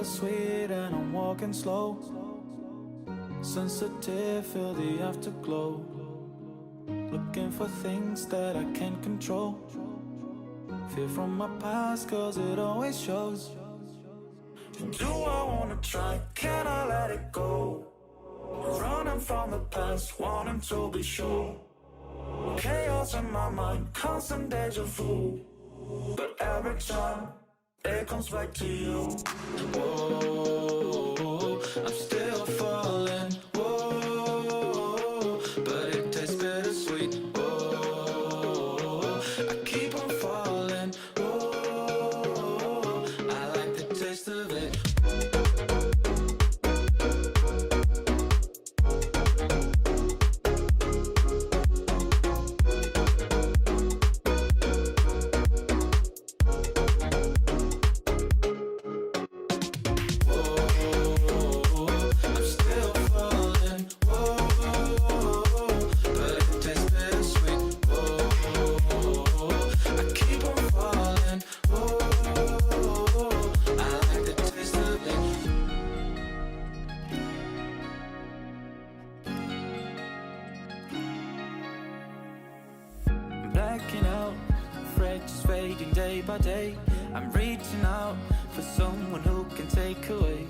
bittersweet and I'm walking slow. Sensitive, feel the afterglow. Looking for things that I can't control. Fear from my past cause it always shows. Do I wanna try? Can I let it go? Running from the past, wanting to be sure. Chaos in my mind, constant deja vu. But every time, it comes back to you. Whoa, I'm still falling. Whoa, but it tastes bittersweet. Whoa, I keep on falling. Whoa, I like the taste of it. Blacking out, fractures fading day by day. I'm reaching out for someone who can take away